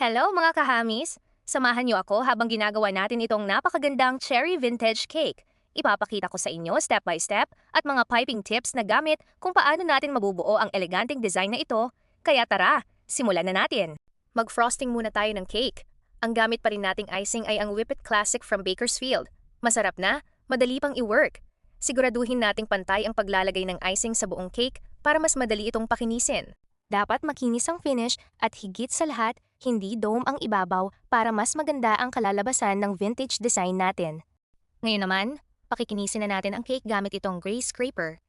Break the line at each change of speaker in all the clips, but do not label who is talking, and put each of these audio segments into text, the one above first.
Hello mga kahamis! Samahan niyo ako habang ginagawa natin itong napakagandang cherry vintage cake. Ipapakita ko sa inyo step by step at mga piping tips na gamit kung paano natin mabubuo ang eleganteng design na ito. Kaya tara, simulan na natin! Mag-frosting muna tayo ng cake. Ang gamit pa rin nating icing ay ang Whippet Classic from Bakersfield. Masarap na, madali pang i-work. Siguraduhin nating pantay ang paglalagay ng icing sa buong cake para mas madali itong pakinisin. Dapat makinis ang finish at higit sa lahat, hindi dome ang ibabaw para mas maganda ang kalalabasan ng vintage design natin. Ngayon naman, pakikinisin na natin ang cake gamit itong gray scraper.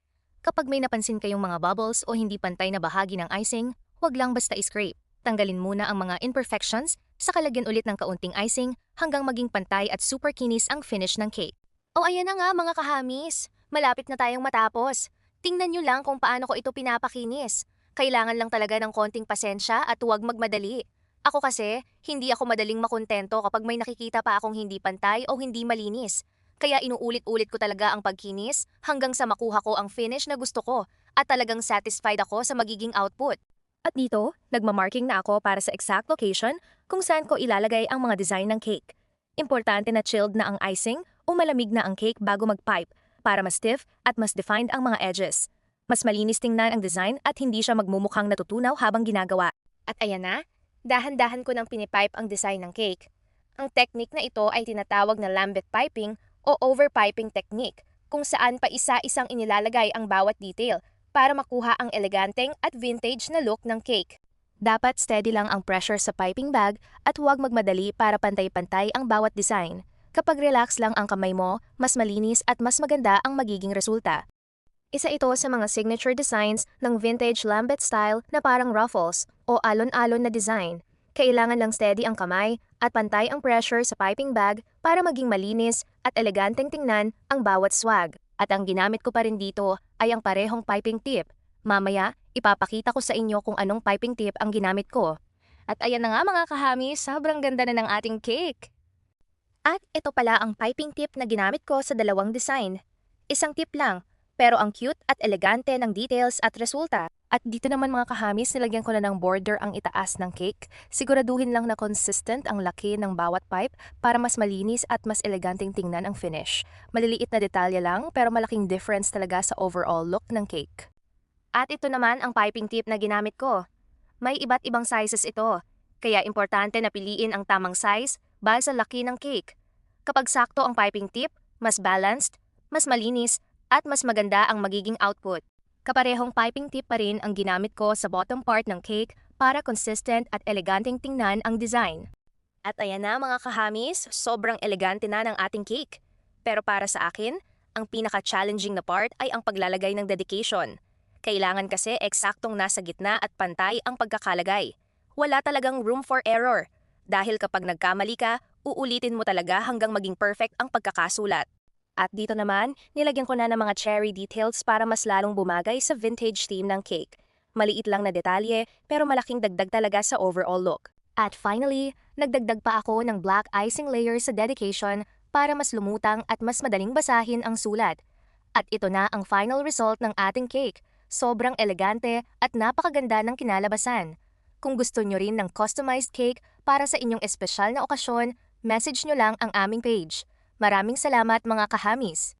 Kapag may napansin kayong mga bubbles o hindi pantay na bahagi ng icing, huwag lang basta i-scrape. Tanggalin muna ang mga imperfections, saka lagyan ulit ng kaunting icing hanggang maging pantay at super kinis ang finish ng cake. O ayan na nga mga kahamis, malapit na tayong matapos. Tingnan nyo lang kung paano ko ito pinapakinis. Kailangan lang talaga ng konting pasensya at huwag magmadali. Ako kasi, hindi ako madaling makontento kapag may nakikita pa akong hindi pantay o hindi malinis. Kaya inuulit-ulit ko talaga ang pagkinis hanggang sa makuha ko ang finish na gusto ko at talagang satisfied ako sa magiging output. At dito, nagmamarking na ako para sa exact location kung saan ko ilalagay ang mga design ng cake. Importante na chilled na ang icing o malamig na ang cake bago mag-pipe para mas stiff at mas defined ang mga edges. Mas malinis tingnan ang design at hindi siya magmumukhang natutunaw habang ginagawa. At ayan na, dahan-dahan ko nang pinipipe ang design ng cake. Ang technique na ito ay tinatawag na lambeth piping o overpiping technique, kung saan pa isa-isang inilalagay ang bawat detail para makuha ang eleganteng at vintage na look ng cake. Dapat steady lang ang pressure sa piping bag at huwag magmadali para pantay-pantay ang bawat design. Kapag relax lang ang kamay mo, mas malinis at mas maganda ang magiging resulta. Isa ito sa mga signature designs ng vintage lambeth style na parang ruffles o alon-alon na design. Kailangan lang steady ang kamay at pantay ang pressure sa piping bag para maging malinis at eleganteng tingnan ang bawat swag. At ang ginamit ko pa rin dito ay ang parehong piping tip. Mamaya, ipapakita ko sa inyo kung anong piping tip ang ginamit ko. At ayan na nga mga kahami, sobrang ganda na ng ating cake! At ito pala ang piping tip na ginamit ko sa dalawang design. Isang tip lang, pero ang cute at elegante ng details at resulta. At dito naman mga kahamis, nilagyan ko na ng border ang itaas ng cake. Siguraduhin lang na consistent ang laki ng bawat pipe para mas malinis at mas eleganteng tingnan ang finish. Maliliit na detalye lang pero malaking difference talaga sa overall look ng cake. At ito naman ang piping tip na ginamit ko. May iba't ibang sizes ito, kaya importante na piliin ang tamang size base sa laki ng cake. Kapag sakto ang piping tip, mas balanced, mas malinis, at mas maganda ang magiging output. Kaparehong piping tip pa rin ang ginamit ko sa bottom part ng cake para consistent at eleganteng tingnan ang design. At ayan na mga kahamis, sobrang elegante na ng ating cake. Pero para sa akin, ang pinaka-challenging na part ay ang paglalagay ng dedication. Kailangan kasi eksaktong nasa gitna at pantay ang pagkakalagay. Wala talagang room for error. Dahil kapag nagkamali ka, uulitin mo talaga hanggang maging perfect ang pagkakasulat. At dito naman, nilagyan ko na ng mga cherry details para mas lalong bumagay sa vintage theme ng cake. Maliit lang na detalye pero malaking dagdag talaga sa overall look. At finally, nagdagdag pa ako ng black icing layer sa dedication para mas lumutang at mas madaling basahin ang sulat. At ito na ang final result ng ating cake. Sobrang elegante at napakaganda ng kinalabasan. Kung gusto nyo rin ng customized cake para sa inyong espesyal na okasyon, message nyo lang ang aming page. Maraming salamat mga kahamis!